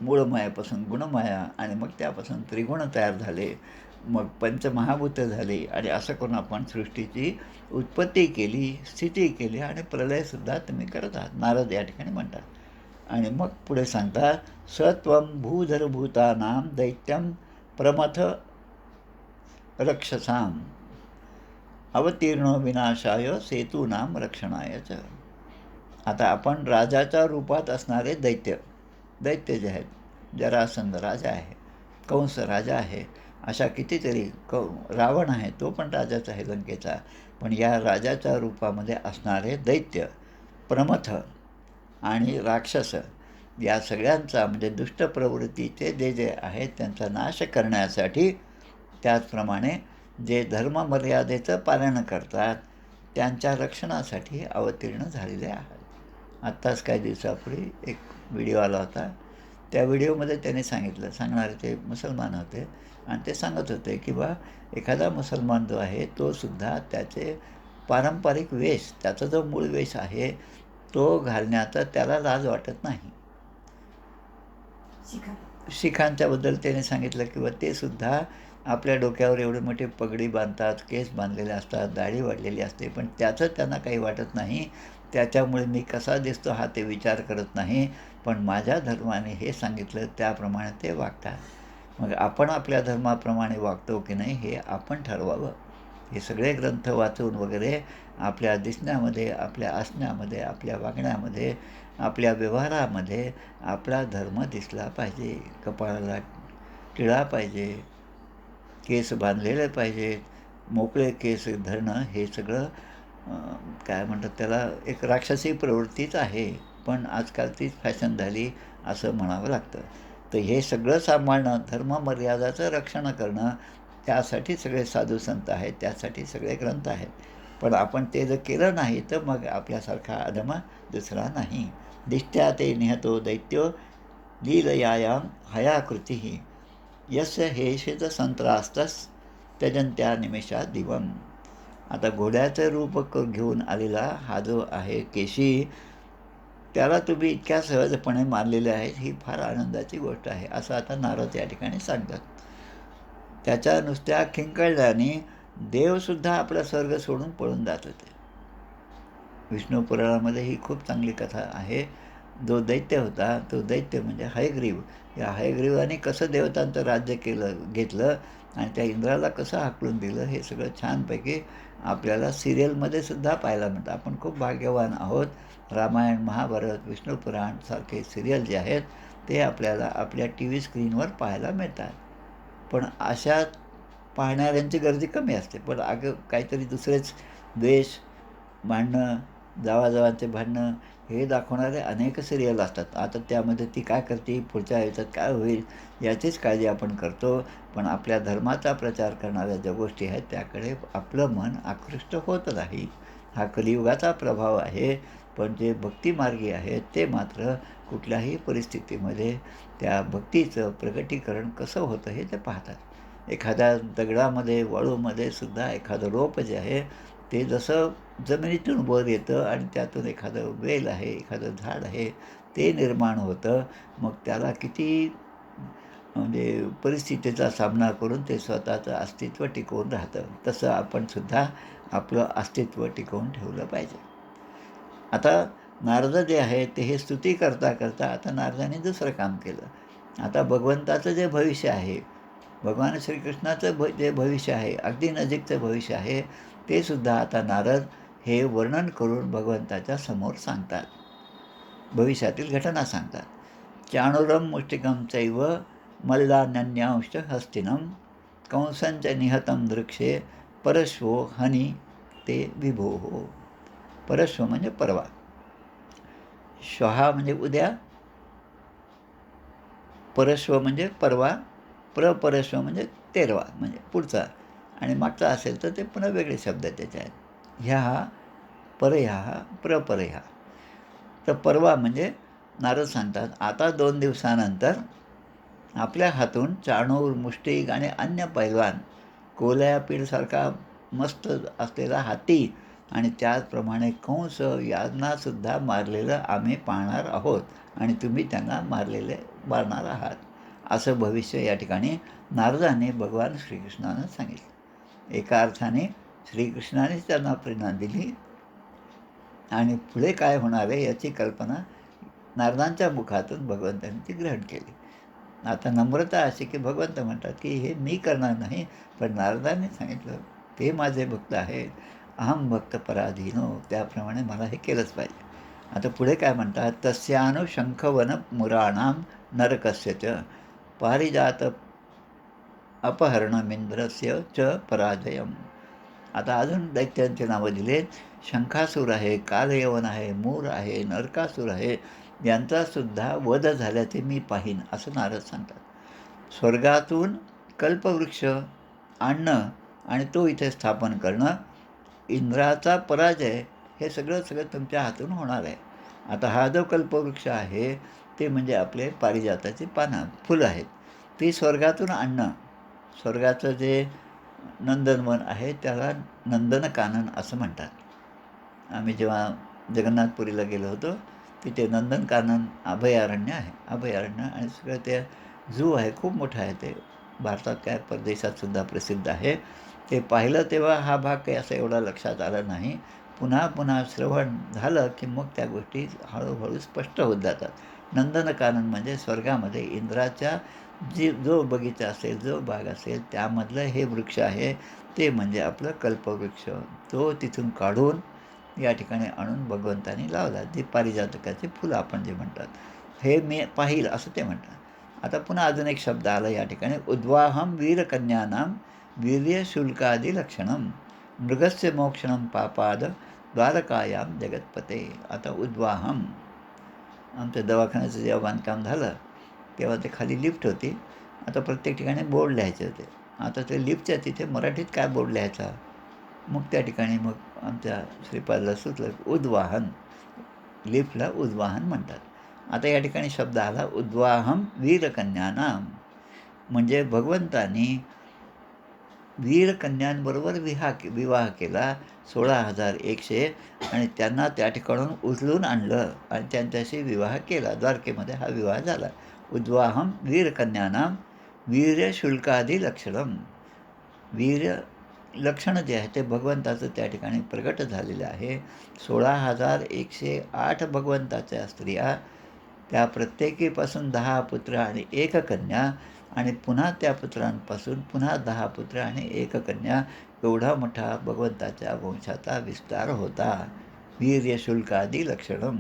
मूळमायापासून गुणमाया आणि मग त्यापासून त्रिगुण तयार झाले, मग पंचमहाभूत झाली आणि असं करून आपण सृष्टीची उत्पत्ती केली, स्थिती केली आणि प्रलयसुद्धा तुम्ही करत आहात, नारद या ठिकाणी म्हणतात. आणि मग पुढे सांगतात सत्वम भूधरभूतानां दैत्यम प्रमथ रक्षसाम अवतीर्ण विनाशाय सेतूनाम रक्षणायच. आता आपण राजाच्या रूपात असणारे दैत्य जे आहेत, जरासंध राजा आहे, कंस राजा आहे, अशा कितीतरी रावण आहे तो पण राजाच आहे लंकेचा, पण या राजाच्या रूपामध्ये असणारे दैत्य प्रमथ आणि राक्षस या सगळ्यांचा म्हणजे दुष्ट प्रवृत्तीचे जे जे आहेत त्यांचा नाश करण्यासाठी, त्याचप्रमाणे जे धर्ममर्यादेचं पालन करतात त्यांच्या रक्षणासाठी अवतीर्ण झालेले आहेत. आत्ताच काही दिवसापूर्वी एक व्हिडिओ आला होता. त्या व्हिडिओमध्ये त्यांनी सांगणारे ते मुसलमान होते आणि ते सांगत होते की बा एखादा मुसलमान जो आहे तो सुद्धा त्याचे पारंपरिक वेश, त्याचा जो मूळ वेश आहे तो घालण्याचा त्याला लाज वाटत नाही. शिखांच्याबद्दल त्याने सांगितलं की ते सुद्धा आपल्या डोक्यावर एवढे मोठे पगडी बांधतात, केस बांधलेले असतात, दाढी वाढलेली असते, पण त्याचं त्यांना काही वाटत नाही. त्याच्यामुळे मी कसा दिसतो हा ते विचार करत नाही, पण माझ्या धर्माने हे सांगितलं त्याप्रमाणे ते वागतात. मग आपण आपल्या धर्माप्रमाणे वागतो की नाही हे आपण ठरवावं. हे सगळे ग्रंथ वाचून वगैरे आपल्या दिसण्यामध्ये, आपल्या असण्यामध्ये, आपल्या वागण्यामध्ये, आपल्या व्यवहारामध्ये आपला धर्म दिसला पाहिजे. कपाळाला टिळा पाहिजे, केस बांधलेले पाहिजेत, मोकळे केस धरणं हे सगळं काय म्हणतात त्याला एक राक्षसी प्रवृत्तीच आहे. पण आजकाल तीच फॅशन झाली असं म्हणावं लागतं. तर हे सगळं सांभाळणं, धर्ममर्यादाचं रक्षण करणं, त्यासाठी सगळे साधू संत आहेत, त्यासाठी सगळे ग्रंथ आहेत. पण आपण ते जर केलं नाही तर मग आपल्यासारखा अधम दुसरा नाही. दिष्ट्या ते निहतो दैत्यो लीलयायां हयाकृती यस्य हेषित संत्रास्तस त्यजंत्या निमेषा दिवम. आता घोड्याचं रूप घेऊन आलेला हा जो आहे केशी, त्याला तुम्ही इतक्या सहजपणे मारलेले आहेत, ही फार आनंदाची गोष्ट आहे असं आता नारद या ठिकाणी सांगतात. त्याच्या नुसत्या किंकाळल्याने देवसुद्धा आपला स्वर्ग सोडून पळून जात होते. विष्णू पुराणामध्ये ही खूप चांगली कथा आहे. जो दैत्य होता तो दैत्य म्हणजे हयग्रीव. या हयग्रीवाने कसं देवतांचं राज्य घेतलं आणि त्या इंद्राला कसं हाकलून दिलं हे सगळं छानपैकी आपल्याला सिरियलमध्ये सुद्धा पाहायला मिळतं. आपण खूप भाग्यवान आहोत. रामायण, महाभारत, विष्णू पुराण सारखे सिरियल जे आहेत ते आपल्याला आपल्या टी व्ही स्क्रीनवर पाहायला मिळतात. पण अशा पाहणाऱ्यांची गर्दी कमी असते. पण काहीतरी दुसरेच द्वेष, भांडणं, जावाजावांचे भांडणं हे दाखवणारे अनेक सिरियल असतात. आता त्यामध्ये ती काय करते, पुढच्या आयुष्यात काय होईल याचीच काळजी आपण करतो. पण आपल्या धर्माचा प्रचार करणाऱ्या ज्या गोष्टी आहेत त्याकडे आपलं मन आकृष्ट होत नाही. हा कलियुगाचा प्रभाव आहे. पण जे भक्तिमार्गी आहेत ते मात्र कुठल्याही परिस्थितीमध्ये त्या भक्तीचं प्रकटीकरण कसं होतं हे ते पाहतात. एखाद्या दगडामध्ये, वाळूमध्ये सुद्धा एखादं रोप जे आहे ते जसं जमिनीतून वर येतं आणि त्यातून एखादं वेल आहे, एखादं झाड आहे ते निर्माण होतं. मग त्याला किती म्हणजे परिस्थितीचा सामना करून ते स्वतःचं अस्तित्व टिकवून राहतं. तसं आपण सुद्धा आपलं अस्तित्व टिकवून ठेवलं पाहिजे. आता नारद जे आहे ते हे स्तुती करता करता आता नारदाने दुसरं काम केलं. आता भगवंताचं जे भविष्य आहे, भगवान श्रीकृष्णाचं जे भविष्य आहे, अगदी नजीकचं भविष्य आहे, ते सुद्धा आता नारद हे वर्णन करून भगवंताच्या समोर सांगतात. भविष्यातील घटना सांगतात. चाणूरम मुष्टिकम चैव मल्लान्यन्यांश हस्तिनम कंसंच निहतं दृक्षे परश्वो हनी ते विभोः. परश्व म्हणजे परवा, श्वहा म्हणजे उद्या, परश्व म्हणजे परवा, प्रपरश्व म्हणजे तेरवा म्हणजे पुढचा, आणि मागचा असेल तर ते पुन्हा वेगळे शब्द त्याचे आहेत. ह्या परह्या प्रपरह्या. तर परवा म्हणजे नारद सांगतात आता 2 दिवसानंतर आपल्या हातून चाणूर, मुष्टिक आणि अन्य पैलवान, कोल्हापीरसारखा मस्त असलेला हाती आणि त्याचप्रमाणे कंस यांनासुद्धा मारलेलं आम्ही पाहणार आहोत आणि तुम्ही त्यांना मारणार आहात, असं भविष्य या ठिकाणी नारदाने भगवान श्रीकृष्णानं सांगितलं. एका अर्थाने श्रीकृष्णानेच त्यांना प्रेरणा दिली आणि पुढे काय होणार आहे याची कल्पना नारदांच्या मुखातून भगवंतांनी ती ग्रहण केली. आता नम्रता अशी की भगवंत म्हणतात की हे मी करणार नाही, पण नारदांनी सांगितलं ते माझे भक्त आहेत, अहम भक्त पराधीनो, त्याप्रमाणे मला हे केलंच पाहिजे. आता पुढे काय म्हणतात, तस्यानु शंखवन मुराणाम नरकस्य च पारिजात अपहरणमिंद्रस्य च पराजयम. आता अजून दैत्यांचे नावं दिलेत. शंखासूर आहे, कालयवन आहे, मूर आहे, नरकासूर आहे. यांचासुद्धा वध झाल्याचे मी पाहीन असं नारद सांगतात. स्वर्गातून कल्पवृक्ष आणणं आणि तो इथे स्थापन करणं, इंद्राचा पराजय, हे सगळं सगळं तुमच्या हातून होणार आहे. आता हा जो कल्पवृक्ष आहे ते म्हणजे आपले पारिजाताची पानं फुलं आहेत, ती स्वर्गातून आणणं. स्वर्गाचं जे नंदनवन आहे त्याला नंदनकानन असं म्हणतात. आम्ही जेव्हा जगन्नाथपुरीला गेलो होतो तिथे नंदनकानन अभयारण्य आहे. अभयारण्य आणि सगळं ते झू आहे, खूप मोठं आहे ते. भारतात काय परदेशातसुद्धा प्रसिद्ध आहे. ते पाहिलं तेव्हा हा भाग काही असं एवढा लक्षात आला नाही. पुन्हा पुन्हा श्रवण झालं की मग त्या गोष्टी हळूहळू स्पष्ट होत जातात. नंदनकानन म्हणजे स्वर्गामध्ये इंद्राच्या जो बगीचा असेल, जो बाग असेल त्यामधलं हे वृक्ष आहे. ते म्हणजे आपलं कल्पवृक्ष. तो तिथून काढून या ठिकाणी आणून भगवंतांनी लावला. जी पारिजातकाची फुलं आपण जे म्हणतात, हे मी पाहिल असं ते म्हणतात. आता पुन्हा अजून एक शब्द आला या ठिकाणी, उद्वाहम वीरकन्यानां वीर्यशुल्कादि लक्षणम मृगस्य मोक्षणम पापाद द्वारकायाम जगतपते. आता उद्वाहम, आमच्या दवाखान्याचं जेव्हा बांधकाम झालं तेव्हा ते खाली लिफ्ट होती. आता प्रत्येक ठिकाणी बोर्ड लिहायचे होते. आता ते लिफ्टच्या तिथे मराठीत काय बोर्ड लिहायचा? मग त्या ठिकाणी मग आमच्या श्रीपादला सुचलं, उद्वाहन, लिफ्टला उद्वाहन म्हणतात. आता या ठिकाणी शब्द आला उद्वाहम वीरकन्यानां, म्हणजे भगवंतानी वीरकन्यांबरोबर विवाह केला 16,100 आणि त्यांना त्या ठिकाणून उचलून आणलं आणि त्यांच्याशी विवाह केला. द्वारकेमध्ये हा विवाह झाला. उद्वाहम वीरकन्यानां वीर्यशुल्कादि लक्षणम. वीर्य लक्षणं जे आहे ते भगवंताचं त्या ठिकाणी प्रगट झालेलं आहे. 16,108 भगवंताच्या स्त्रिया, त्या प्रत्येकीपासून 10 पुत्र आणि 1 कन्या, आणि पुन्हा त्या पुत्रांपासून पुन्हा 10 पुत्र आणि 1 कन्या, एवढा मोठा भगवंताच्या वंशाचा विस्तार होता. वीर्यशुल्कादि लक्षणम.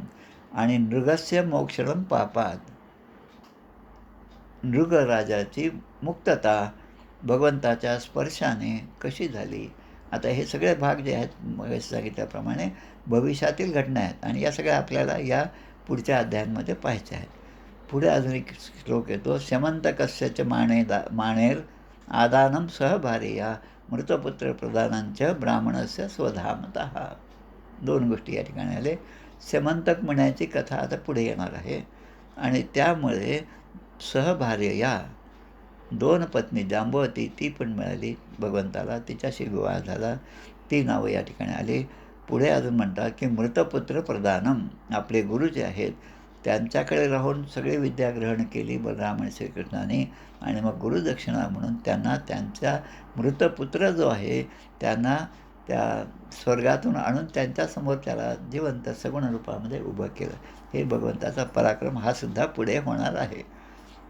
आणि नृगस्य मोक्षणम पापात, नृगराजाची मुक्तता भगवंताच्या स्पर्शाने कशी झाली. आता हे सगळे भाग जे आहेत मग सांगितल्याप्रमाणे भविष्यातील घटना आहेत आणि या सगळ्या आपल्याला या पुढच्या अध्यायांमध्ये पाहायच्या आहेत. पुढे अजून एक श्लोक येतो, स्यमंतकस्य माणेर आदानं सहभार्या मृतपुत्र प्रदानांच ब्राह्मणस्य स्वधामतः. 2 गोष्टी या ठिकाणी आले. स्यमंतक म्हणायची कथा आता पुढे येणार आहे आणि त्यामुळे सहभार्या 2 पत्नी, जांबवती ती पण मिळाली भगवंताला, तिच्याशी विवाह झाला, ती नावं या ठिकाणी आली. पुढे अजून म्हणतात की मृतपुत्र प्रदानम, आपले गुरु जे आहेत त्यांच्याकडे राहून सगळी विद्या ग्रहण केली बलराम आणि श्रीकृष्णाने, आणि मग गुरुदक्षिणा म्हणून त्यांना त्यांचा मृतपुत्र जो आहे त्यांना त्या स्वर्गातून आणून त्यांच्यासमोर त्याला जिवंत सगुण रूपामध्ये उभं केलं. हे भगवंताचा पराक्रम हा सुद्धा पुढे होणार आहे.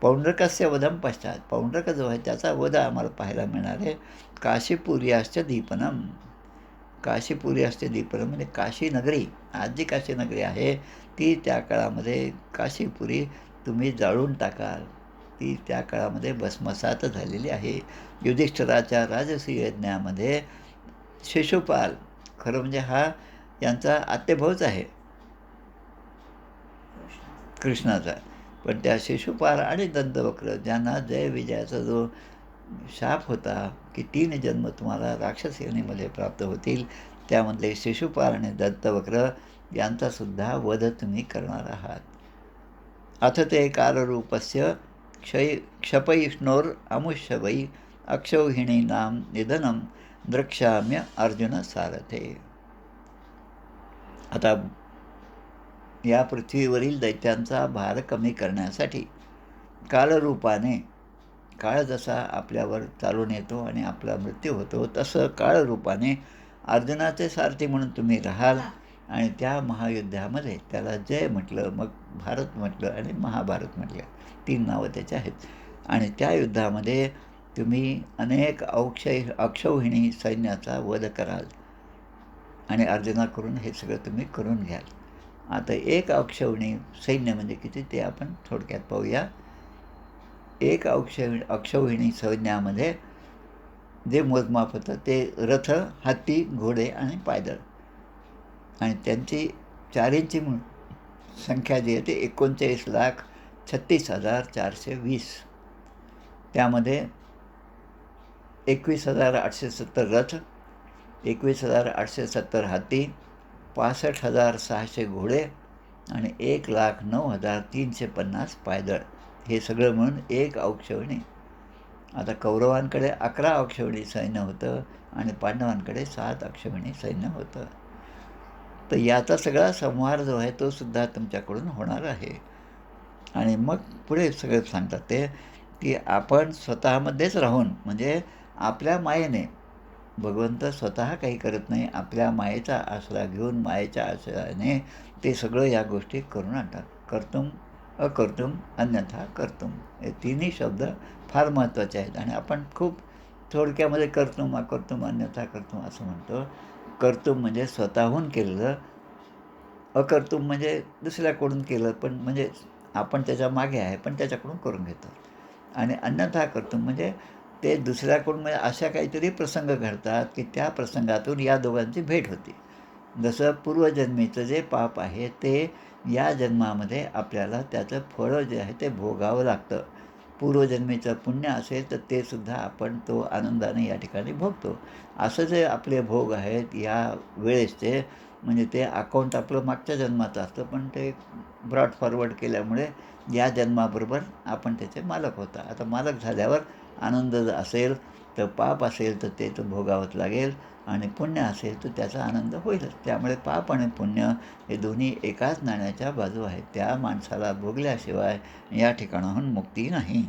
पौंड्रकस्य वधम पश्चात, पौंड्रक जो आहे त्याचा वध आम्हाला पाहायला मिळणार आहे. काशीपुर्याश्च दीपनम. काशीपुर्याश्च दीपनम म्हणजे काशी नगरी, आज जी काशी नगरी आहे ती त्या काळामध्ये काशीपुरी तुम्ही जाळून टाकाल, ती त्या काळामध्ये भस्मसात झालेली आहे. युधिष्ठिराच्या राजसूय यज्ञामध्ये शिशुपाल, खरं म्हणजे हा यांचा आत्तेभाऊच आहे कृष्णाचा, पण त्या शिशुपाल आणि दंतवक्र ज्यांना जय विजयाचा जो शाप होता की 3 जन्म तुम्हाला राक्षस योनीमध्ये प्राप्त होतील, त्यामधले शिशुपाल आणि दंतवक्र यांचासुद्धा वध तुम्ही करणार आहात. अथ ते कालरूपस्य क्षपयिष्णोर अमुष्य वै अक्षौहिणीनां निधनं द्रक्ष्याम्य अर्जुन सारथे. आता या पृथ्वीवरील दैत्यांचा भार कमी करण्यासाठी कालरूपाने, काळ जसा आपल्यावर चालून येतो आणि आपला मृत्यू होतो तसं काळरूपाने अर्जुनाचे सारथी म्हणून तुम्ही राहाल आणि त्या महायुद्धामध्ये त्याला जय म्हटलं, मग भारत म्हटलं आणि महाभारत म्हटलं, 3 नावं त्याची आहेत. आणि त्या युद्धामध्ये तुम्ही अनेक अक्षौहिणी सैन्याचा वध कराल आणि अर्जुनाकडून हे सगळं तुम्ही करून घ्याल. आता एक अक्षौहिणी सैन्य म्हणजे किती ते आपण थोडक्यात पाहूया. एक अक्षौहिणी सैन्यामध्ये जे मोजमाप होतं ते रथ, हत्ती, घोडे आणि पायदळ, आणि त्यांची 4 इंची संख्या जी आहे ती 39,36,420. त्यामध्ये 21,870 रथ, 21,870 हाती, 65,600 घोडे आणि 1,09,350 पायदळ. हे सगळं म्हणून एक अक्षौहिणी. आता कौरवांकडे 11 अक्षौहिणी सैन्य होतं आणि पांडवांकडे 7 अक्षौहिणी सैन्य होतं. तर याचा सगळा संहार जो आहे तो सुद्धा तुमच्याकडून होणार आहे. आणि मग पुढे सगळं सांगतात ते, की आपण स्वतःमध्येच राहून, म्हणजे आपल्या मायेने, भगवंत स्वतः काही करत नाही, आपल्या मायेचा आसरा घेऊन मायेच्या आश्रयाने ते सगळं या गोष्टी करून आणतात. कर्तुम, अकर्तुम, अन्यथा कर्तुम, हे तिन्ही शब्द फार महत्त्वाचे आहेत. आणि आपण खूप थोडक्यामध्ये कर्तुम, अकर्तुम, अन्यथा कर्तुम असं म्हणतो. कर्तुम म्हणजे स्वतःहून केलेलं, अकर्तुम म्हणजे दुसऱ्याकडून केलं, पण म्हणजे आपण त्याच्या मागे आहे पण त्याच्याकडून करून घेतो. आणि अन्यथा कर्तुम म्हणजे ते दुसऱ्याकडून, म्हणजे अशा काहीतरी प्रसंग घडतात की त्या प्रसंगातून या दोघांची भेट होती. जसं पूर्वजन्मीचं जे पाप आहे ते या जन्मामध्ये आपल्याला त्याचं फळं जे आहे ते भोगावं लागतं. पूर्वजन्मीचं पुण्य असेल तर ते सुद्धा आपण तो आनंदाने या ठिकाणी भोगतो. असं जे आपले भोग आहेत या वेळेसचे, म्हणजे ते अकाउंट आपलं मागच्या जन्माचं असतं, पण ते ब्रॉड फॉरवर्ड केल्यामुळे या जन्माबरोबर आपण त्याचे मालक होता. आता मालक झाल्यावर आनंद असेल तर पाप असेल तर ते तर भोगावंच लागेल, आणि पुण्य असेल तर त्याचा आनंद होईलच. त्यामुळे पाप आणि पुण्य हे दोन्ही एकाच नाण्याच्या बाजू आहेत. त्या माणसाला भोगल्याशिवाय या ठिकाणाहून मुक्ती नाही.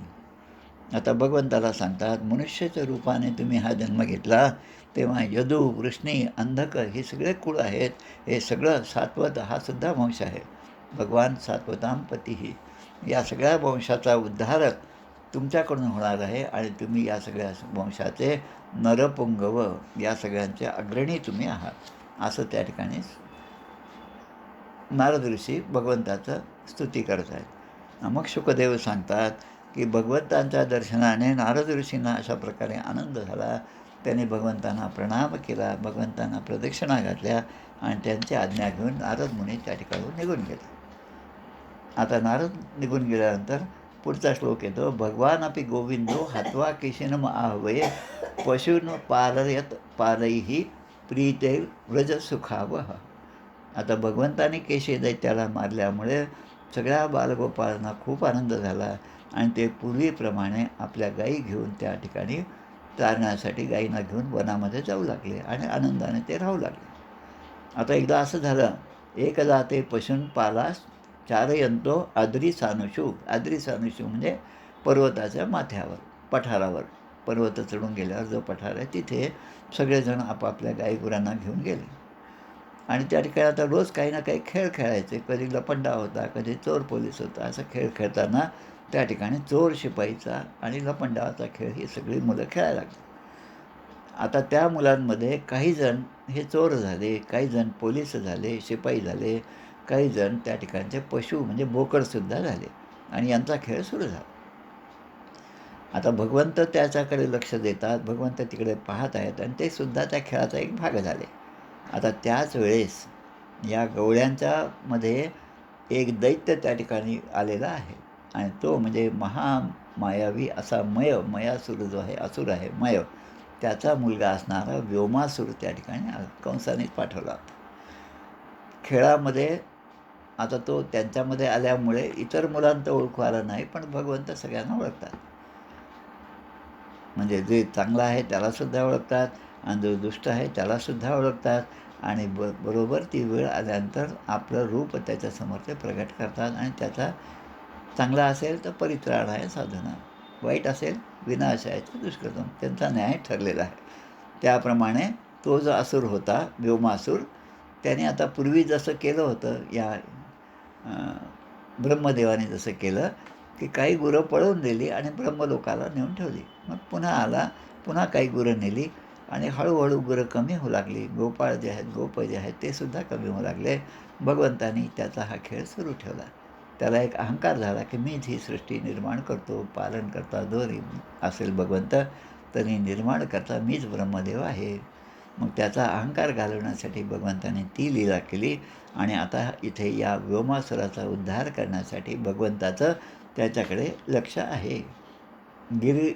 आता भगवंताला सांगतात, मनुष्याच्या रूपाने तुम्ही हा जन्म घेतला तेव्हा यदू, वृष्णी, अंधक हे सगळे कुळ आहेत. हे सगळं सात्वत हा सुद्धा वंश आहे. भगवान सात्वताम पतीही, या सगळ्या वंशाचा उद्धारक तुमच्याकडून होणार आहे. आणि तुम्ही या सगळ्या वंशाचे नरपुंगव, या सगळ्यांचे अग्रणी तुम्ही आहात, असं त्या ठिकाणी नारद ऋषी भगवंताचं स्तुती करत आहेत. मग शुकदेव सांगतात की भगवंतांच्या दर्शनाने नारद ऋषींना अशा प्रकारे आनंद झाला. त्याने भगवंतांना प्रणाम केला, भगवंतांना प्रदक्षिणा घातल्या आणि त्यांची आज्ञा घेऊन नारद मुनी त्या ठिकाणून निघून गेले. आता नारद निघून गेल्यानंतर पुढचा श्लोक येतो, भगवान अपि गोविंदो हत्वा केशिनम आहवये पशून पालयत पालैहि प्रीते व्रज सुखावह. आता भगवंताने केशी दैत्याला मारल्यामुळे सगळ्या बालगोपाळांना खूप आनंद झाला आणि ते पूर्वीप्रमाणे आपल्या गायी घेऊन त्या ठिकाणी चारण्यासाठी गायींना घेऊन वनामध्ये जाऊ लागले आणि आनंदाने ते राहू लागले. आता एकदा असं झालं, एकदा ते पशून पालास चारयंतो आद्री सानुषू. आद्री सानुषू म्हणजे पर्वताच्या माथ्यावर, पठारावर, पर्वत चढून गेल्यावर जो पठार आहे तिथे सगळेजण आपापल्या गाईगुरांना घेऊन गेले. आणि त्या ठिकाणी आता रोज काही ना काही खेळ खेळायचे. कधी लपंडाव होता, कधी चोर पोलीस होता. असं खेळ खेळताना त्या ठिकाणी चोर शिपाईचा आणि लपंडावाचा खेळ ही सगळी मुलं खेळायला लागली. आता त्या मुलांमध्ये काही जण हे चोर झाले, काही जण पोलीस झाले, शिपाई झाले, काही जण त्या ठिकाणचे पशु म्हणजे बोकडसुद्धा झाले आणि यांचा खेळ सुरू झाला. आता भगवंत त्याच्याकडे लक्ष देतात, भगवंत तिकडे पाहत आहेत आणि ते सुद्धा त्या खेळाचा एक भाग झाले. आता त्याच वेळेस या गवळ्यांच्या मध्ये एक दैत्य त्या ठिकाणी आलेला आहे आणि तो म्हणजे महामायावी असा मयासूर जो आहे, असुर आहे मय, त्याचा मुलगा असणारा व्योमासूर त्या ठिकाणी कंसानेच पाठवला होता खेळामध्ये. आता तो त्यांच्यामध्ये आल्यामुळे इतर मुलांना ओळखू आलं नाही, पण भगवंत सगळ्यांना ओळखतात. म्हणजे जे चांगला आहे त्यालासुद्धा ओळखतात आणि जो दुष्ट आहे त्यालासुद्धा ओळखतात. आणि बरोबर ती वेळ आल्यानंतर आपलं रूप त्याच्यासमोर ते प्रगट करतात आणि त्याचा चांगला असेल तर परित्राणाय साधना, वाईट असेल विनाशायचं दुष्कृतम, त्यांचा न्याय ठरलेला आहे. त्याप्रमाणे तो जो असुर होता व्योमासूर, त्याने आता पूर्वी जसं केलं होतं या ब्रह्मदेवाने जसं केलं की काही गुरं पळवून दिली आणि ब्रह्मलोकाला नेऊन ठेवली. मग पुन्हा आला, पुन्हा काही गुरं नेली आणि हळूहळू गुरं कमी होऊ लागली. गोपाळ जे आहेत, गोप जे आहेत ते सुद्धा कमी होऊ लागले. भगवंतानी त्याचा हा खेळ सुरू ठेवला. त्याला एक अहंकार झाला की मीच ही सृष्टी निर्माण करतो, पालन करता जो असेल भगवंत, तरी निर्माण करता मीच ब्रह्मदेव आहे. मग त्याचा अहंकार घालवण्यासाठी भगवंताने ती लीला केली. आणि आता इथे या व्योमासुराचा उद्धार करण्यासाठी भगवंताचं त्याच्याकडे लक्ष आहे. गिरी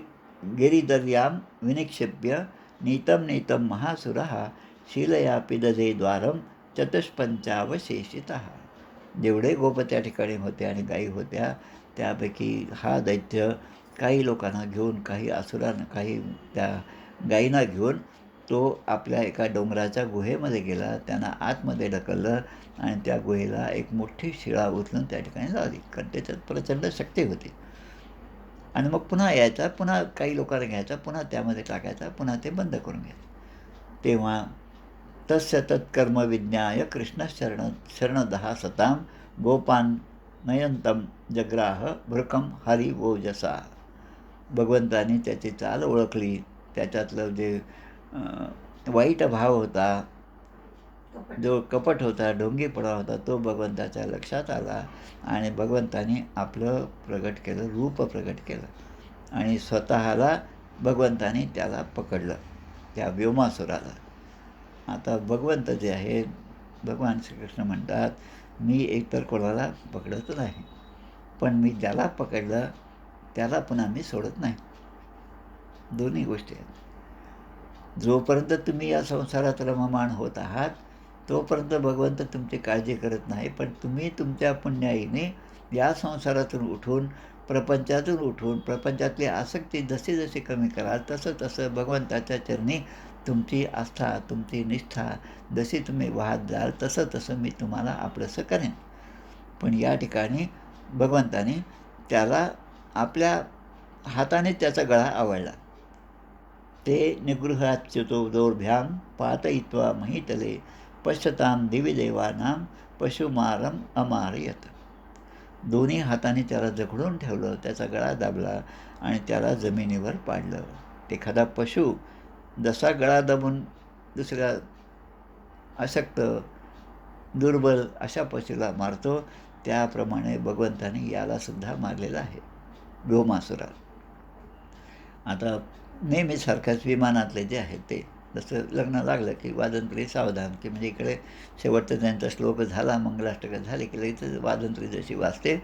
गिरिदर्यां विनिक्षिप्य नीतं नीतं महासुरः शीलया पिदधे द्वारं चतुष्पंचावशेषितः. जेवढे गोप त्या ठिकाणी होते आणि गायी होत्या, त्यापैकी हा दैत्य काही लोकांना घेऊन, काही असुरांना, काही त्या गायींना घेऊन तो आपल्या एका डोंगराच्या गुहेमध्ये गेला. त्यांना आतमध्ये ढकललं आणि त्या गुहेला एक मोठी शिळा उचलून त्या ठिकाणी लावली, कारण त्याच्यात प्रचंड शक्ती होती. आणि मग पुन्हा यायचा, पुन्हा काही लोकांना घ्यायचा, पुन्हा त्यामध्ये टाकायचा, पुन्हा ते बंद करून घ्यायचं. तेव्हा तस्य तत्कर्म विज्ञाय शरणदहा सतां गोपान नयंतम जग्राह भृकम हरिवोजसा. भगवंतानी त्याची चाल ओळखली. त्याच्यातलं जे वाईट भाव होता, जो कपट होता, ढोंगीपणा होता, तो भगवंताच्या लक्षात आला आणि भगवंतानी आपलं प्रगट केलं, रूप प्रगट केलं आणि स्वतःला भगवंतानी त्याला पकडलं, त्या व्योमासुराला. आता भगवंत जे आहेत, भगवान श्रीकृष्ण म्हणतात, मी एकतर कोणाला पकडत नाही, पण मी ज्याला पकडलं त्याला पुन्हा मी सोडत नाही. दोन्ही गोष्टी आहेत. जोपर्यंत तुम्ही या संसारात रममाण होत आहात, तोपर्यंत भगवंत तुमची काळजी करत नाही. पण तुम्ही तुमच्या पुण्याईने या संसारातून उठून, प्रपंचातून उठून, प्रपंचातली आसक्ती जशी जशी कमी कराल, तसं तसं भगवंताच्या चरणी तुमची आस्था, तुमची निष्ठा जशी तुम्ही वाहत जाल, तसं तसं मी तुम्हाला आपलंसं करेन. पण या ठिकाणी भगवंताने त्याला आपल्या हाताने त्याचा गळा आवळला. ते निगृहाच्युतो दोर्भ्यां पातयित्वा महीतले पश्यतां दिविदेवानां पशुमारम अमारयत. दोन्ही हाताने त्याला जखडून ठेवलं, त्याचा गळा दाबला आणि त्याला जमिनीवर पाडलं. एखादा पशु जसा गळा दाबून दुसऱ्या अशक्त, दुर्बल अशा पशूला मारतो, त्याप्रमाणे भगवंताने यालासुद्धा मारलेलं आहे, व्योमासुरा. आता नेहमीसारख्याच विमानातले जे आहेत ते, जसं लग्न लागलं की वाजंत्री सावधान, की म्हणजे इकडे शेवटचा त्यांचा श्लोक झाला, मंगलाष्टक झाले की लगेच वाजंत्री जशी वाजते,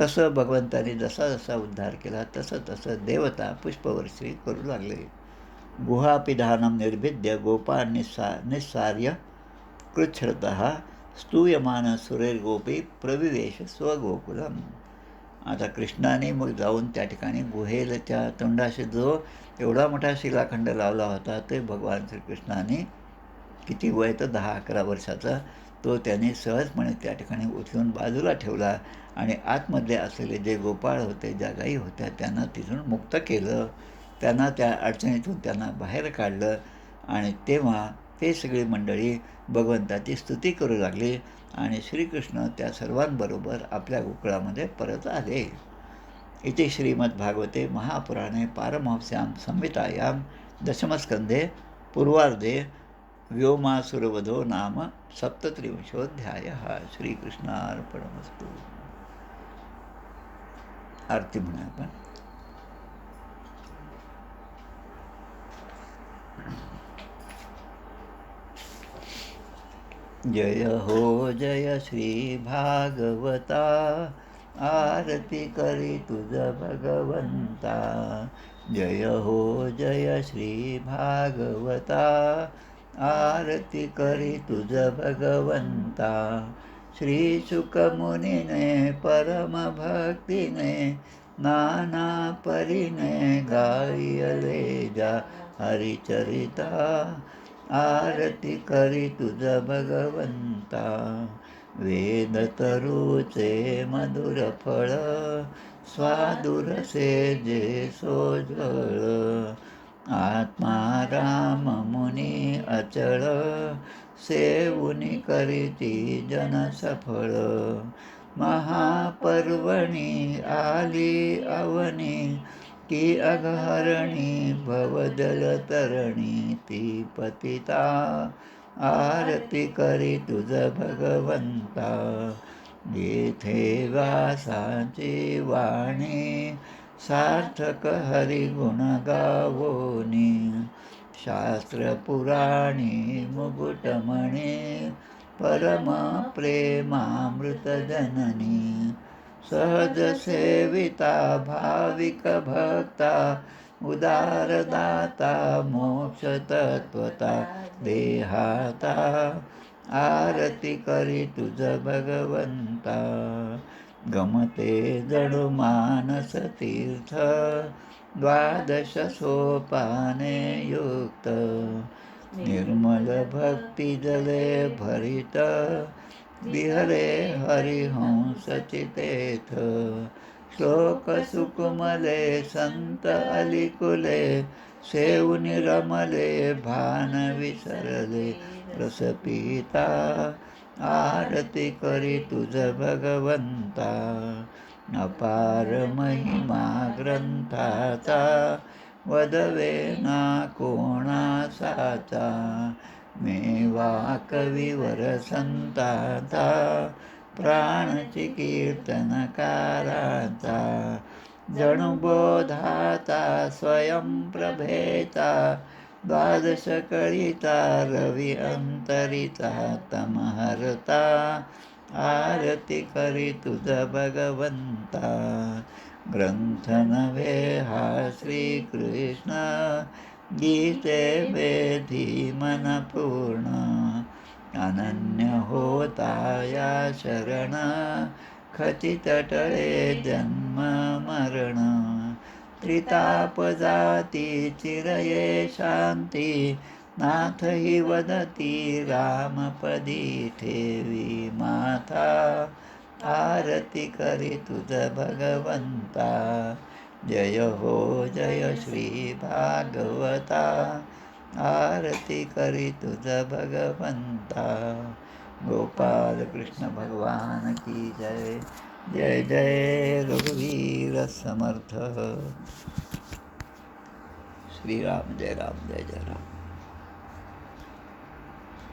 तसं भगवंताने जसा जसा उद्धार केला तसं तसं देवता पुष्पवर्षी करू लागले. गुहापिधानं निर्भिद्य गोपा निस्सार्य कृच्छ्रतः स्तूयमान सुरेर्गोपी प्रविवेश स्वगोकुलम. आता कृष्णाने मग जाऊन त्या ठिकाणी गुहेच्या तोंडाशी जो एवढा मोठा शिलाखंड लावला होता, ते भगवान श्रीकृष्णाने, किती वय तर 10-11 वर्षाचा, तो त्याने सहजपणे त्या ठिकाणी उचलून बाजूला ठेवला आणि आतमधले असलेले जे गोपाळ होते, ज्या गायी होत्या, त्यांना तिथून मुक्त केलं, त्यांना त्या अडचणीतून त्यांना बाहेर काढलं. आणि तेव्हा ते सगळी मंडळी भगवंताची स्तुती करू लागली आणि श्रीकृष्ण त्या सर्वांबरोबर आपल्या गोकुळामध्ये परत आले. इति श्रीमद्भागवते महापुराणे पारमहंस्यां संहितायां दशमस्कंधे पूर्वार्धे व्योमासुरवधो नाम 37. श्रीकृष्णार्पणमस्तु. आरती म्हणूया आपण. जय हो जय श्री भागवता, आरती करी तुझ भगवंता. जय हो जय श्री भागवता, आरती करी तुझ भगवंता. श्री शुकमुनीने परम भक्तीने नाना परीने गायले जा हरिचरिता. आरती करी तुझ भगवंता. वेद तरुचे मधुर फळ, स्वादुरसे जे सोजळ. आत्मा राम मुनी अचळ, सेवुनी करीती जन सफळ. महापर्वणी आली अवनी, की अघहरणी भवजलतरणी ती पतिता. आरती करी तुझ भगवंता. येथे व्यासाची वाणी, सार्थक हरिगुण गावोनी. शास्त्र पुराणी मुकुटमणी परम प्रेमामृत जननी सहज सेविता भाविक भक्ता उदारदाता मोक्ष तत्वता देहाता आरती करी तुझ भगवंता गमते जडू मानस तीर्थ द्वादश सोपाने युक्त निर्मल भक्ती जले भरित विहरे हरिहंस चितेथ श्लोक सुकुमले संत अलिकुले सेवुनि रमले भान विसरले रसपीता आरती करी तुझ भगवंता अपार महिमा ग्रंथाचा वदवे ना कोणासाचा मेवा कविवर संताचा प्राणची कीर्तनकाराचा जणू बोधाचा स्वयंप्रभेचा द्वादश कळीचा रवी अंतरिचा तमहरता आरती करी तुझ भगवंता ग्रंथ नव्हे हा श्रीकृष्ण गीते वेधी मन पूर्ण अनन्य होता या शरण खचित टळे जन्म मरण त्रिताप जाती चिरये शांती नाथ ही वदती रामपदी ठेवी माथा आरती करी तुझ भगवंता जय हो जय श्री भागवता आरती करी तुझ भगवंता गोपाल कृष्ण भगवान की जय जय जय रघुवीर समर्थ श्रीराम जय राम जय जय राम.